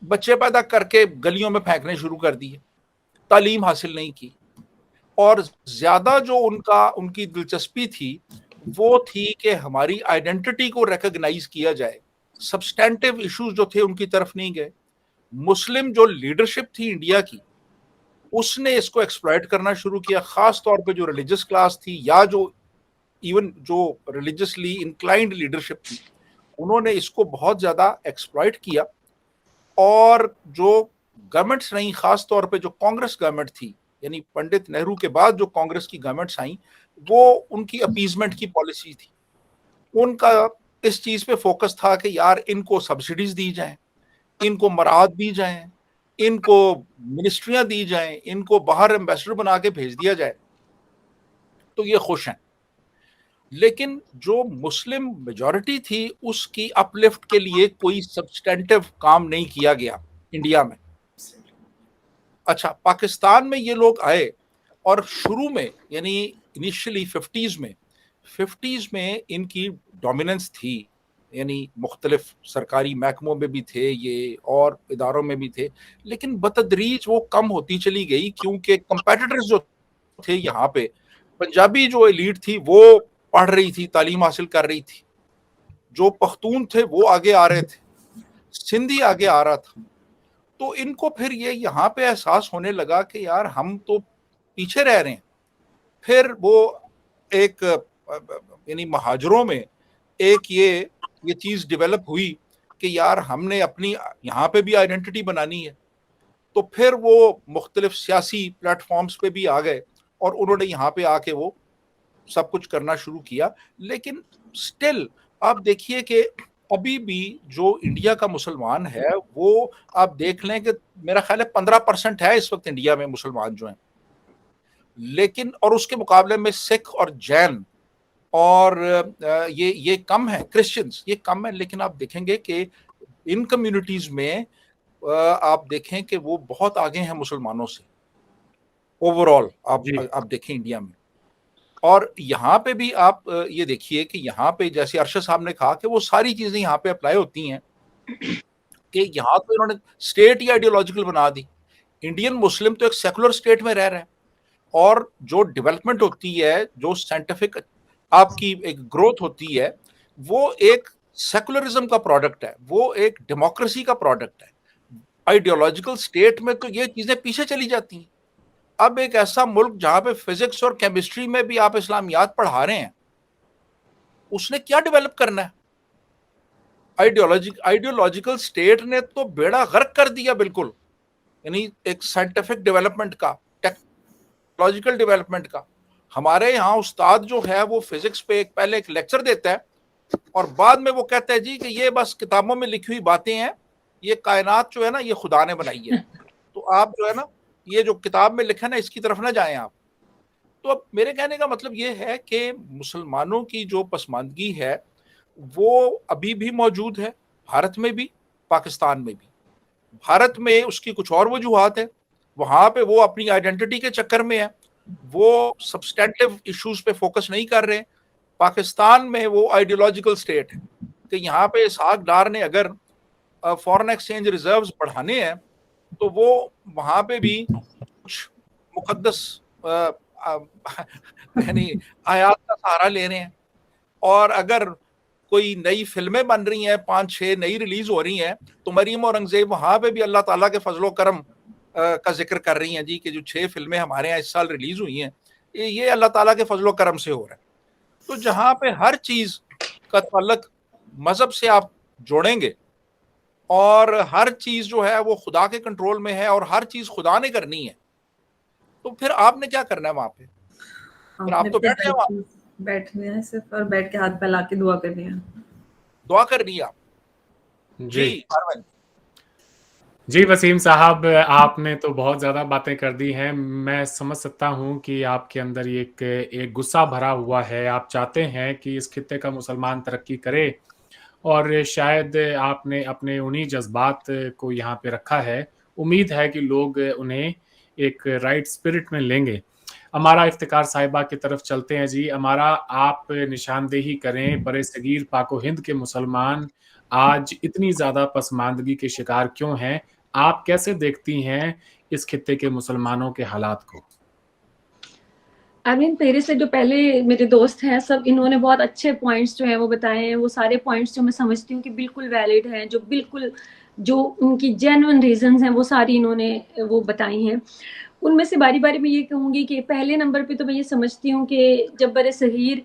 Speaker 3: बच्चे पैदा करके गलियों में फेंकने शुरू कर दिए, तालीम हासिल नहीं की और ज्यादा जो उनकी दिलचस्पी थी वो थी कि हमारी आइडेंटिटी को रिकॉग्नाइज किया जाए। सब्सटेंटिव इश्यूज जो थे उनकी तरफ नहीं गए। मुस्लिम जो लीडरशिप थी इंडिया की उसने इसको एक्सप्लॉइट करना शुरू किया, खास तौर पे जो रिलीजियस क्लास थी या जो इवन जो रिलीजियसली इंक्लाइंड लीडरशिप थी उन्होंने इसको बहुत ज्यादा एक्सप्लॉइट किया। और जो गवर्नमेंट्स रही, खास तौर पे जो कांग्रेस गवर्नमेंट थी, यानी पंडित नेहरू के बाद जो कांग्रेस की गवर्नमेंट्स आई, वो उनकी अपीजमेंट की पॉलिसी थी। उनका इस चीज पे फोकस था कि यार इनको सब्सिडीज दी जाएं, इनको मराद दी जाएं, इनको मिनिस्ट्रियां दी जाएं, इनको बाहर एम्बेसडर बना के भेज दिया जाए, तो ये खुश हैं। लेकिन जो मुस्लिम मेजॉरिटी थी उसकी अपलिफ्ट के लिए कोई सब्सटेंटिव काम नहीं किया गया इंडिया में। अच्छा, पाकिस्तान में ये लोग आए और शुरू में यानी इनिशियली 50s में इनकी डोमिनेंस थी, यानी मुख्तलिफ सरकारी महकमों में भी थे ये और इदारों में भी थे, लेकिन बतदरीज वो कम होती चली गई क्योंकि कंपेटिटर्स जो थे यहाँ पे, पंजाबी जो एलीट थी वो पढ़ रही थी, तालीम हासिल कर रही थी, जो पख्तून थे वो आगे आ रहे थे, सिंधी आगे आ रहा था। तो इनको फिर ये यहाँ पे एहसास होने लगा कि यार हम तो पीछे रह रहे हैं। फिर वो एक यानी महाजरों में एक ये चीज डेवलप हुई कि यार हमने अपनी यहाँ पे भी आइडेंटिटी बनानी है। तो फिर वो मुख्तलिफ सियासी प्लेटफॉर्म्स पे भी आ गए और उन्होंने यहाँ पे आके वो सब कुछ करना शुरू किया। लेकिन स्टिल आप देखिए कि अभी भी जो इंडिया का मुसलमान है वो आप देख लें कि मेरा ख्याल है 15% है इस वक्त इंडिया में मुसलमान जो हैं, लेकिन और उसके मुकाबले में सिख और जैन और ये कम है, क्रिश्चियंस ये कम है। लेकिन आप देखेंगे कि इन कम्युनिटीज में आप देखें कि वो बहुत आगे हैं मुसलमानों से ओवरऑल। आप देखें इंडिया में। और यहाँ पे भी आप ये देखिए कि यहाँ पे जैसे अरशद साहब ने कहा कि वो सारी चीजें यहाँ पे अप्लाई होती हैं कि यहाँ तो इन्होंने स्टेट ही आइडियोलॉजिकल बना दी। इंडियन मुस्लिम तो एक सेकुलर स्टेट में रह रहे हैं और जो डेवलपमेंट होती है, जो साइंटिफिक आपकी एक ग्रोथ होती है, वो एक सेकुलरिज्म का प्रोडक्ट है, वो एक डेमोक्रेसी का प्रोडक्ट है। आइडियोलॉजिकल स्टेट में तो ये चीजें पीछे चली जाती हैं। اب ایک ایسا ملک جہاں پہ فزکس اور کیمسٹری میں بھی آپ اسلامیات پڑھا رہے ہیں، اس نے کیا ڈیولپ کرنا ہے؟ آئیڈیولوجیکل سٹیٹ نے تو بیڑا غرق کر دیا بالکل، یعنی ایک سائنٹیفک ڈیولپمنٹ کا، ٹیکنالوجیکل ڈیولپمنٹ کا. ہمارے یہاں استاد جو ہے وہ فزکس پہ پہلے ایک لیکچر دیتا ہے اور بعد میں وہ کہتا ہے جی کہ یہ بس کتابوں میں لکھی ہوئی باتیں ہیں، یہ کائنات جو ہے نا یہ خدا نے بنائی ہے، تو آپ جو ہے نا یہ جو کتاب میں لکھا نا اس کی طرف نہ جائیں آپ. تو اب میرے کہنے کا مطلب یہ ہے کہ مسلمانوں کی جو پسماندگی ہے وہ ابھی بھی موجود ہے، بھارت میں بھی، پاکستان میں بھی. بھارت میں اس کی کچھ اور وجوہات ہیں، وہاں پہ وہ اپنی آئیڈینٹی کے چکر میں ہے، وہ سبسٹینٹیو ایشوز پہ فوکس نہیں کر رہے. پاکستان میں وہ آئیڈیولوجیکل سٹیٹ ہے کہ یہاں پہ اسحاق ڈار نے اگر فورن ایکسچینج ریزروز بڑھانے ہیں تو وہ وہاں پہ بھی کچھ مقدس یعنی آیات کا سہارا لے رہے ہیں. اور اگر کوئی نئی فلمیں بن رہی ہیں، 5-6 نئی ریلیز ہو رہی ہیں، تو مریم اورنگزیب وہاں پہ بھی اللہ تعالیٰ کے فضل و کرم کا ذکر کر رہی ہیں جی کہ جو 6 فلمیں ہمارے یہاں اس سال ریلیز ہوئی ہیں یہ اللہ تعالیٰ کے فضل و کرم سے ہو رہا ہے. تو جہاں پہ ہر چیز کا تعلق مذہب سے آپ جوڑیں گے اور ہر چیز جو ہے وہ خدا کے کنٹرول میں ہے اور ہر چیز خدا نے کرنی ہے، تو پھر آپ نے کیا کرنا ہے وہاں پہ؟ پھر آپ تو بیٹھ جائیں وہاں،
Speaker 2: بیٹھنے ہیں صرف اور بیٹھ کے ہاتھ پھیلا کے دعا کرنی ہے،
Speaker 3: دعا کرنی ہے آپ.
Speaker 5: جی
Speaker 3: ارون
Speaker 5: جی وسیم صاحب، آپ نے تو بہت زیادہ باتیں کر دی ہیں. میں سمجھ سکتا ہوں کہ آپ کے اندر ایک غصہ بھرا ہوا ہے. آپ چاہتے ہیں کہ اس خطے کا مسلمان ترقی کرے اور شاید آپ نے اپنے انہی جذبات کو یہاں پہ رکھا ہے. امید ہے کہ لوگ انہیں ایک رائٹ اسپرٹ میں لیں گے. ہمارا افتخار صاحبہ کی طرف چلتے ہیں جی. ہمارا آپ نشاندہی کریں برِ صغیر پاک و ہند کے مسلمان آج اتنی زیادہ پسماندگی کے شکار کیوں ہیں؟ آپ کیسے دیکھتی ہیں اس خطے کے مسلمانوں کے حالات کو؟
Speaker 6: میرے سے جو پہلے میرے دوست ہیں سب انہوں نے بہت اچھے پوائنٹس جو ہیں وہ بتائے ہیں. وہ سارے پوائنٹس جو میں سمجھتی ہوں کہ بالکل ویلڈ ہیں، جو بالکل جو ان کی جینوئن ریزنز ہیں وہ ساری انہوں نے وہ بتائی ہیں. ان میں سے باری باری میں یہ کہوں گی کہ پہلے نمبر پہ تو میں یہ سمجھتی ہوں کہ جب برِ صغیر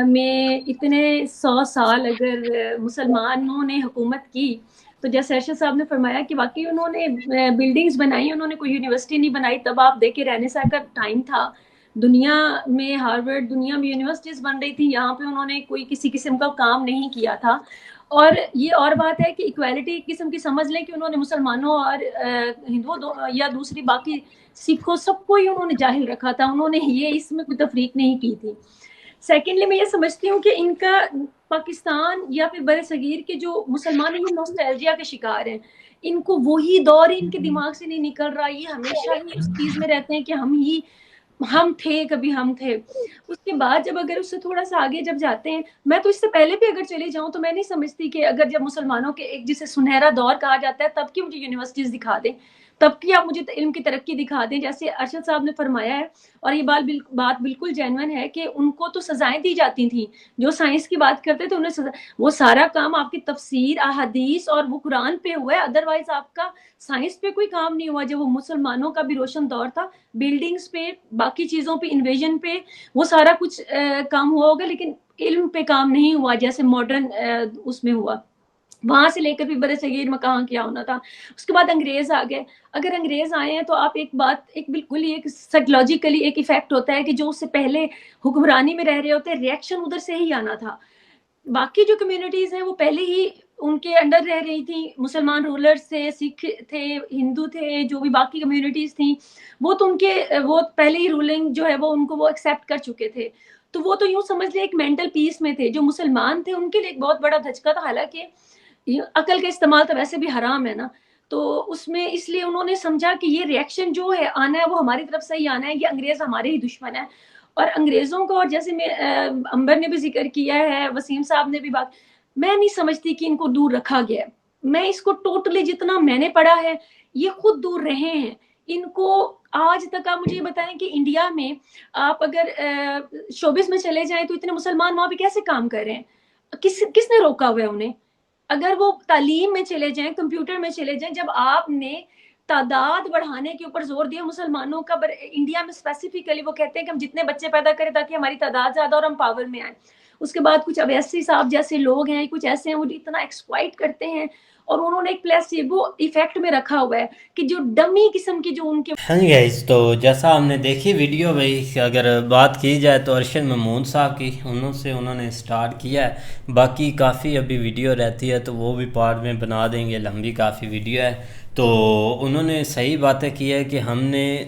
Speaker 6: میں اتنے 100 سال اگر مسلمانوں نے حکومت کی تو جیسے ارشد صاحب نے فرمایا کہ واقعی انہوں نے بلڈنگز بنائی، انہوں نے کوئی یونیورسٹی نہیں بنائی. تب آپ دیکھیں رہنسا کا ٹائم تھا، دنیا میں ہارورڈ دنیا میں یونیورسٹیز بن رہی تھی، یہاں پہ انہوں نے کوئی کسی قسم کا کام نہیں کیا تھا. اور یہ اور بات ہے کہ ایکویلٹی قسم کی سمجھ لیں کہ انہوں نے مسلمانوں اور ہندوؤں یا دوسری باقی سکھوں سب کو ہی انہوں نے جاہل رکھا تھا. انہوں نے یہ اس میں کوئی تفریق نہیں کی تھی. سیکنڈلی میں یہ سمجھتی ہوں کہ ان کا پاکستان یا پھر برِ صغیر کے جو مسلمان ہیں یہ نوسٹیلجیا کے شکار ہیں. ان کو وہی دور ان کے دماغ سے نہیں نکل رہا. یہ ہمیشہ ہی اس چیز میں رہتے ہیں کہ ہم تھے، کبھی ہم تھے. اس کے بعد جب اگر اس سے تھوڑا سا آگے جب جاتے ہیں، میں تو اس سے پہلے بھی اگر چلی جاؤں تو میں نہیں سمجھتی کہ اگر جب مسلمانوں کے ایک جسے سنہرا دور کہا جاتا ہے تب کی مجھے یونیورسٹیز دکھا دیں، تب کی آپ مجھے علم کی ترقی دکھا دیں. جیسے ارشد صاحب نے فرمایا ہے اور یہ بات بالکل جینوئن ہے کہ ان کو تو سزائیں دی جاتی تھیں. جو سائنس کی بات کرتے تھے انہیں وہ سارا کام آپ کی تفسیر، احادیث اور وہ قرآن پہ ہوا ہے، ادروائز آپ کا سائنس پہ کوئی کام نہیں ہوا. جب وہ مسلمانوں کا بھی روشن دور تھا، بلڈنگز پہ، باقی چیزوں پہ، انویژن پہ وہ سارا کچھ کام ہوا ہوگا، لیکن علم پہ کام نہیں ہوا جیسے ماڈرن اس میں ہوا. وہاں سے لے کر بھی برِ صغیر میں کہاں کیا ہونا تھا. اس کے بعد انگریز آ گئے. اگر انگریز آئے ہیں تو آپ ایک بالکل ہی ایک سائیکولوجیکلی ایک ایفیکٹ ہوتا ہے کہ جو اس سے پہلے حکمرانی میں رہ رہے ہوتے ہیں، ریئیکشن ادھر سے ہی آنا تھا. باقی جو کمیونٹیز ہیں وہ پہلے ہی ان کے انڈر رہ رہی تھیں. مسلمان رولرز تھے، سکھ تھے، ہندو تھے، جو بھی باقی کمیونٹیز تھیں وہ تو وہ پہلے ہی رولنگ جو ہے وہ ان کو وہ ایکسیپٹ کر چکے تھے. تو وہ تو یوں سمجھ لیں ایک مینٹل پیس میں تھے. جو مسلمان تھے ان کے لیے ایک بہت بڑا دھچکا تھا. حالانکہ عقل کا استعمال تو ویسے بھی حرام ہے نا، تو اس میں اس لیے انہوں نے سمجھا کہ یہ ریئیکشن جو ہے آنا ہے وہ ہماری طرف سے ہی آنا ہے، یہ انگریز ہمارے ہی دشمن ہے. اور انگریزوں کو، اور جیسے میں امبر نے بھی ذکر کیا ہے، وسیم صاحب نے بھی بات، میں نہیں سمجھتی کہ ان کو دور رکھا گیا ہے. میں اس کو ٹوٹلی جتنا میں نے پڑھا ہے یہ خود دور رہے ہیں. ان کو آج تک آپ مجھے یہ بتائیں کہ انڈیا میں آپ اگر شوبز میں چلے جائیں تو اتنے مسلمان وہاں پہ کیسے کام کر رہے ہیں؟ کس نے روکا ہوا ہے انہیں؟ اگر وہ تعلیم میں چلے جائیں، کمپیوٹر میں چلے جائیں، جب آپ نے تعداد بڑھانے کے اوپر زور دیا مسلمانوں کا. انڈیا میں اسپیسیفکلی وہ کہتے ہیں کہ ہم جتنے بچے پیدا کریں تاکہ ہماری تعداد زیادہ اور ہم پاور میں آئیں. اس کے بعد کچھ اویسی صاحب جیسے لوگ ہیں, کچھ ایسے ہیں وہ اتنا ایکسپلائٹ کرتے ہیں, اور انہوں نے ایک پلیسیبو ایفیکٹ میں رکھا ہوا ہے کہ جو ڈمی قسم کی جو ان کے.
Speaker 1: ہاں جی گائز, تو جیسا ہم نے دیکھی ویڈیو بھائی, اگر بات کی جائے تو ارشد ممون صاحب کی, انہوں نے سٹارٹ کیا ہے. باقی کافی ابھی ویڈیو رہتی ہے تو وہ بھی پارٹ میں بنا دیں گے, لمبی کافی ویڈیو ہے. تو انہوں نے صحیح باتیں کی ہے کہ ہم نے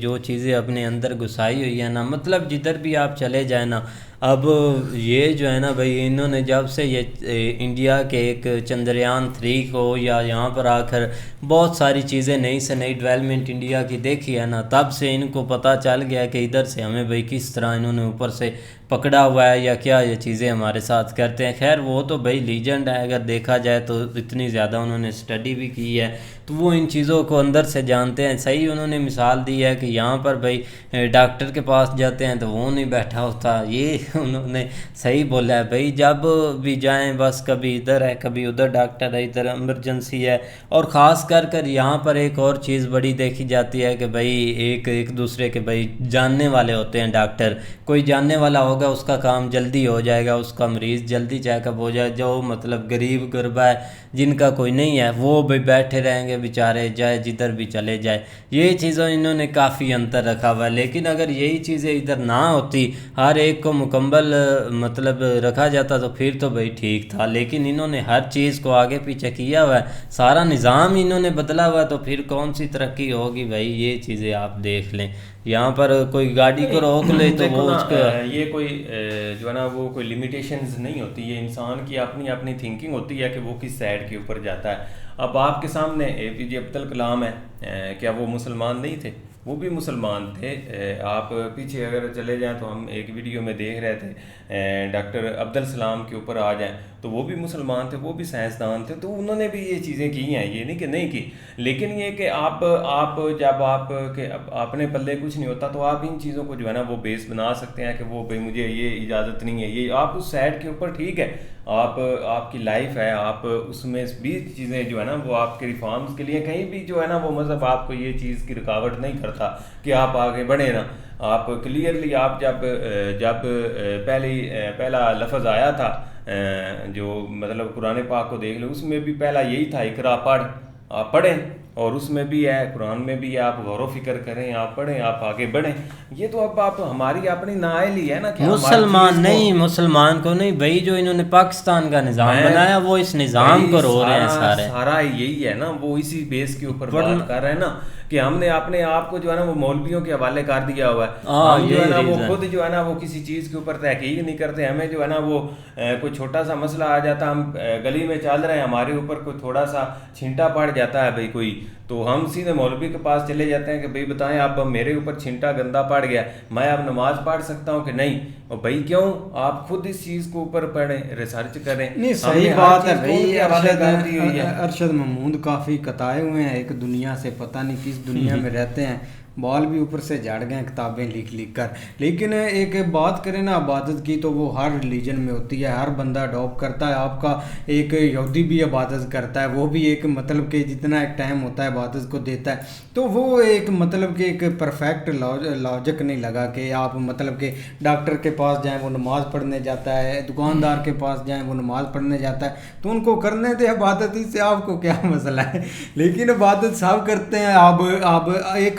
Speaker 1: جو چیزیں اپنے اندر گھسائی ہوئی ہیں نا, مطلب جدھر بھی آپ چلے جائیں نا, اب یہ جو ہے نا بھائی, انہوں نے جب سے یہ انڈیا کے ایک چندریان 3 کو یا یہاں پر آ کر بہت ساری چیزیں نئی سے نئی ڈیولپمنٹ انڈیا کی دیکھی ہے نا, تب سے ان کو پتہ چل گیا کہ ادھر سے ہمیں بھائی کس طرح انہوں نے اوپر سے پکڑا ہوا ہے یا کیا یہ چیزیں ہمارے ساتھ کرتے ہیں. خیر وہ تو بھائی لیجنڈ ہے, اگر دیکھا جائے تو اتنی زیادہ انہوں نے اسٹڈی بھی کی ہے تو وہ ان چیزوں کو اندر سے جانتے ہیں. صحیح انہوں نے مثال دی ہے کہ یہاں پر بھائی ڈاکٹر کے پاس جاتے ہیں تو وہ نہیں بیٹھا ہوتا, یہ انہوں نے صحیح بولا ہے بھائی. جب بھی جائیں بس کبھی ادھر ہے کبھی ادھر ڈاکٹر ہے, ادھر ایمرجنسی ہے. اور خاص کر یہاں پر ایک اور چیز بڑی دیکھی جاتی ہے کہ بھائی ایک دوسرے کے بھائی جاننے والے ہوتے ہیں ڈاکٹر. کوئی جاننے والا ہوگا اس کا کام جلدی ہو جائے گا, اس کا مریض جلدی چیک اپ ہو جائے. جو مطلب غریب غربا ہے جن کا کوئی نہیں ہے وہ بھی بیٹھے رہیں گے بیچارے, جائے جدھر بھی چلے جائے. یہ چیزوں انہوں نے کافی انتر رکھا ہوا ہے. لیکن اگر یہی چیزیں ادھر نہ ہوتی, ہر ایک کو مکمل مطلب رکھا جاتا تو پھر تو بھائی ٹھیک تھا. لیکن انہوں نے ہر چیز کو آگے پیچھے کیا ہوا ہے, سارا نظام انہوں نے بدلا ہوا ہے, تو پھر کون سی ترقی ہوگی بھائی. یہ چیزیں آپ دیکھ لیں, یہاں پر کوئی گاڑی کو روک لے تو وہ اس کا
Speaker 7: یہ کوئی جو ہے نا وہ کوئی لمیٹیشنز نہیں ہوتی, یہ انسان کی اپنی تھنکنگ ہوتی ہے کہ وہ کس سائڈ کے اوپر جاتا ہے. اب آپ کے سامنے APJ عبد الکلام ہے, کیا وہ مسلمان نہیں تھے؟ وہ بھی مسلمان تھے. آپ پیچھے اگر چلے جائیں تو ہم ایک ویڈیو میں دیکھ رہے تھے ڈاکٹر عبدالسلام کے اوپر آ جائیں تو وہ بھی مسلمان تھے, وہ بھی سائنسدان تھے. تو انہوں نے بھی یہ چیزیں کی ہیں, یہ نہیں کہ نہیں کی. لیکن یہ کہ آپ جب آپ کے اپنے پلے کچھ نہیں ہوتا تو آپ ان چیزوں کو جو ہے نا وہ بیس بنا سکتے ہیں کہ وہ بھائی مجھے یہ اجازت نہیں ہے, یہ آپ اس سائڈ کے اوپر ٹھیک ہے, آپ کی لائف ہے, آپ اس میں بھی چیزیں جو ہے نا وہ آپ کے ریفارمز کے لیے, کہیں بھی جو ہے نا وہ مذہب آپ کو یہ چیز کی رکاوٹ نہیں کرتا کہ آپ آگے بڑھیں نا. آپ کلیئرلی آپ جب پہلا لفظ آیا تھا جو مطلب قرآن پاک کو دیکھ لو, اس میں بھی پہلا یہی تھا اقرا پڑھ, آپ پڑھیں, اور اس میں بھی ہے قرآن میں بھی ہے آپ غور و فکر کریں, آپ پڑھیں, آپ آگے بڑھیں. یہ تو اب آپ ہماری اپنی نائل ہی ہے نا کہ
Speaker 1: مسلمان نہیں, مسلمان کو نہیں بھائی, جو انہوں نے پاکستان کا نظام بنایا وہ اس نظام کو رو رہے ہیں
Speaker 7: سارا یہی ہے نا, وہ اسی بیس کے اوپر بات کر رہے ہیں نا کہ ہم نے اپنے آپ کو جو ہے نا وہ مولویوں کے حوالے کر دیا ہوا ہے. ہم جو ہے نا وہ خود جو ہے نا وہ کسی چیز کے اوپر تحقیق نہیں کرتے. ہمیں جو ہے نا وہ کوئی چھوٹا سا مسئلہ آ جاتا, ہم گلی میں چل رہے ہیں, ہمارے اوپر کوئی تھوڑا سا چھینٹا پڑ جاتا ہے بھائی کوئی, تو ہم سیدھے مولوی کے پاس چلے جاتے ہیں کہ بھئی بتائیں اب میرے اوپر چھینٹا گندا پڑ گیا, میں اب نماز پڑھ سکتا ہوں کہ نہیں؟ اور بھائی کیوں؟ آپ خود اس چیز کو اوپر پڑھیں, ریسرچ کریں.
Speaker 8: نہیں صحیح بات ہے بھائی, ارشد محمود کافی کتائے ہوئے ہیں ایک دنیا سے, پتہ نہیں کس دنیا میں رہتے ہیں, بال بھی اوپر سے جھڑ گئے کتابیں لکھ کر. لیکن ایک بات کریں نا عبادت کی, تو وہ ہر ریلیجن میں ہوتی ہے, ہر بندہ اڈاپٹ کرتا ہے. آپ کا ایک یہودی بھی عبادت کرتا ہے, وہ بھی ایک مطلب کہ جتنا ایک ٹائم ہوتا ہے عبادت کو دیتا ہے, تو وہ ایک مطلب کہ ایک پرفیکٹ لاجک نہیں لگا کہ آپ مطلب کہ ڈاکٹر کے پاس جائیں وہ نماز پڑھنے جاتا ہے, دکاندار کے پاس جائیں وہ نماز پڑھنے جاتا ہے, تو ان کو کرنے دے عبادت ہی سے, آپ کو کیا مسئلہ ہے. لیکن عبادت سب کرتے ہیں.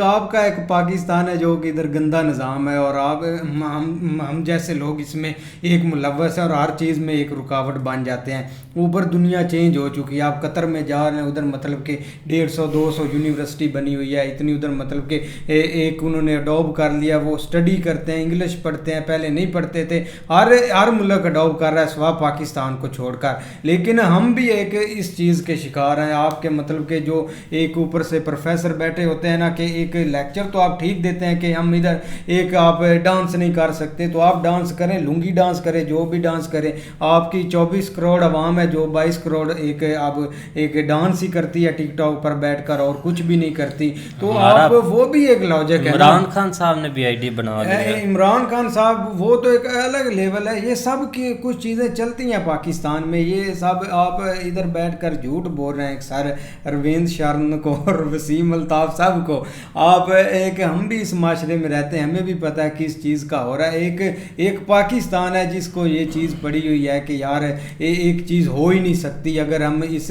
Speaker 8: آپ کا ایک پاکستان ہے جو کہ ادھر گندا نظام ہے, اور آپ ہم جیسے لوگ اس میں ایک ملوث ہیں اور ہر چیز میں ایک رکاوٹ بن جاتے ہیں. اوپر دنیا چینج ہو چکی ہے, آپ قطر میں جا رہے ہیں, ادھر مطلب کہ 150-200 یونیورسٹی بنی ہوئی ہے, اتنی ادھر مطلب کہ ایک انہوں نے اڈاپٹ کر لیا, وہ اسٹڈی کرتے ہیں, انگلش پڑھتے ہیں, پہلے نہیں پڑھتے تھے. ہر ملک اڈاپٹ کر رہا ہے سوا پاکستان کو چھوڑ کر. لیکن ہم بھی ایک اس چیز کے شکار ہیں. آپ کے مطلب کہ جو ایک اوپر سے پروفیسر بیٹھے ہوتے ہیں نا کہ ایک लेक्चर तो आप ठीक देते हैं कि हम इधर एक आप डांस नहीं कर सकते तो आप डांस करें, लुंगी डांस करें, जो भी डांस करें। आपकी 24 करोड़ आवाम है, जो 22 करोड़ एक अब एक डांस ही करती है टिकटॉक पर बैठकर और कुछ भी नहीं करती, तो आप वो भी एक लॉजिक है।
Speaker 1: इमरान खान साहब ने भी आईडी बना लिया।
Speaker 8: इमरान खान साहब वो तो एक अलग लेवल है। ये सब की कुछ चीज़ें चलती हैं पाकिस्तान में, ये सब आप इधर बैठकर झूठ बोल रहे हैं। सर अरविंद शारन को और वसीम अल्ताफ साहब को, आप एक हम भी इस माशरे में रहते हैं, हमें भी पता है किस चीज़ का हो रहा है। एक पाकिस्तान है जिसको ये चीज़ पड़ी हुई है कि यार एक चीज़ हो ही नहीं सकती अगर हम इस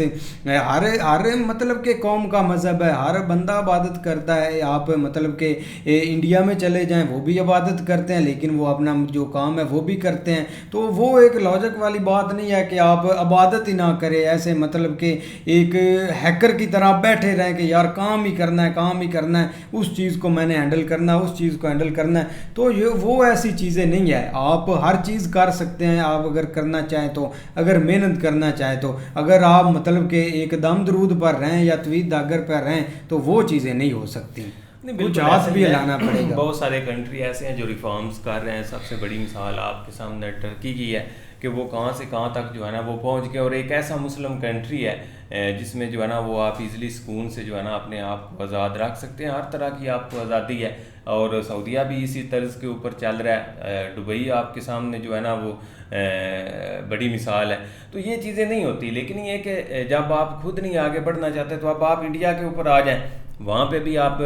Speaker 8: हर मतलब के कौम का मज़हब है, हर बंदा इबादत करता है। आप मतलब कि इंडिया में चले जाएं वो भी इबादत करते हैं, लेकिन वो अपना जो काम है वो भी करते हैं। तो वो एक लॉजिक वाली बात नहीं है कि आप इबादत ही ना करें, ऐसे मतलब कि एक हैकर की तरह बैठे रहें कि यार काम ही करना है, काम ही करना है, उस चीज़ को मैंने हैंडल करना है, उस चीज़ को हैंडल करना है। तो ये वो ऐसी चीज़ें नहीं है। आप हर चीज़ कर सकते हैं, आप अगर करना चाहें तो, अगर मेहनत करना चाहें तो, अगर आप मतलब कि एकदम दरूद पर रहें या तवीद दागर पर रहें तो वो चीज़ें नहीं हो सकती। कुछ हाथ भी हिलाना पड़ेगा।
Speaker 7: बहुत सारे कंट्री ऐसे हैं जो रिफॉर्म्स कर रहे हैं। सबसे बड़ी मिसाल आपके सामने टर्की की है कि वो कहाँ से कहाँ तक जो है ना वो पहुँच गए, और एक ऐसा मुस्लिम कंट्री है जिसमें जो है ना वो आप इजीली सुकून से जो है ना अपने आप को आज़ाद रख सकते हैं, हर तरह की आपको आज़ादी है। और सऊदीया भी इसी तर्ज के ऊपर चल रहा है, दुबई आपके सामने जो है ना वो बड़ी मिसाल है। तो ये चीज़ें नहीं होती, लेकिन ये कि जब आप खुद नहीं आगे बढ़ना चाहते तो अब आप इंडिया के ऊपर आ जाएं। वहाँ पे भी आप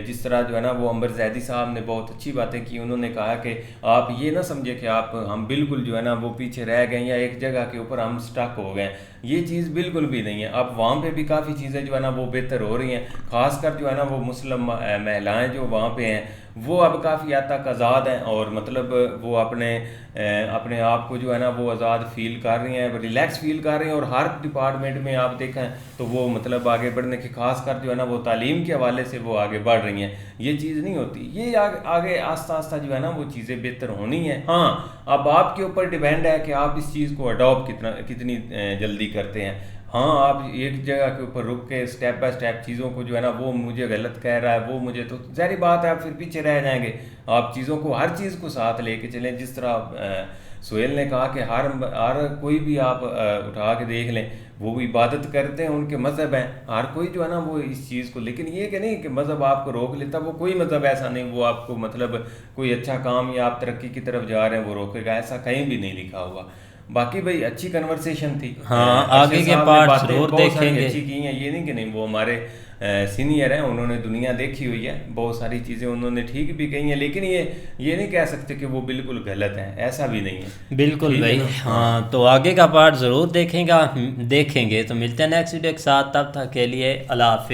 Speaker 7: जिस तरह जो है ना वो अंबर जैदी साहब ने बहुत अच्छी बातें की। उन्होंने कहा कि आप ये ना समझे कि हम बिल्कुल जो है ना वो पीछे रह गए या एक जगह के ऊपर हम स्टक हो गए, ये चीज़ बिल्कुल भी नहीं है। अब वहाँ पे भी काफ़ी चीज़ें जो है ना वो बेहतर हो रही हैं, ख़ासकर जो है ना वो मुस्लिम महिलाएं जो वहाँ पे हैं वो अब काफ़ी हद तक आज़ाद हैं, और मतलब वो अपने आप को जो है ना वो आज़ाद फील कर रही हैं, रिलैक्स फील कर रही हैं। और हर डिपार्टमेंट में आप देखें तो वो मतलब आगे बढ़ने के, खासकर जो है ना वो तालीम के हवाले से वो आगे बढ़ रही हैं। ये चीज़ नहीं होती, ये आगे आस्ता आस्ता जो है ना वो चीज़ें बेहतर होनी है। हाँ, अब आपके ऊपर डिपेंड है कि आप इस चीज़ को अडॉप्ट कितनी जल्दी करते हैं। हाँ, आप एक जगह के ऊपर रुक के स्टेप बाय स्टेप चीज़ों को जो है ना वो मुझे गलत कह रहा है, वो मुझे, तो ज़ाहिर बात है आप फिर पीछे रह जाएंगे। आप चीज़ों को, हर चीज़ को साथ लेके चलें। जिस तरह सोहेल ने कहा कि हर कोई भी आप उठा के देख लें, वो भी इबादत करते हैं, उनके मज़हब हैं, हर कोई जो है ना वो इस चीज़ को, लेकिन ये कि नहीं कि मज़हब आपको रोक लेता, वो कोई मज़हब ऐसा नहीं वो आपको मतलब कोई अच्छा काम या आप तरक्की की तरफ जा रहे हैं वो रोकेगा, ऐसा कहीं भी नहीं लिखा हुआ। बाकी भाई अच्छी कन्वर्सेशन थी।
Speaker 1: हाँ, आगे के पार्ट जरूर देखेंगे।
Speaker 7: अच्छी की हैं, ये नहीं कि नहीं, वो हमारे सीनियर हैं, उन्होंने दुनिया देखी हुई है, बहुत सारी चीज़ें उन्होंने ठीक भी कही हैं, लेकिन ये नहीं कह सकते कि वो बिल्कुल गलत हैं, ऐसा भी नहीं है।
Speaker 1: बिल्कुल भाई। हाँ, तो आगे का पार्ट ज़रूर देखेंगे। तो मिलते हैं नेक्स्ट वीडियो के साथ, तब तक के लिए अल्लाह हाफ़िज़।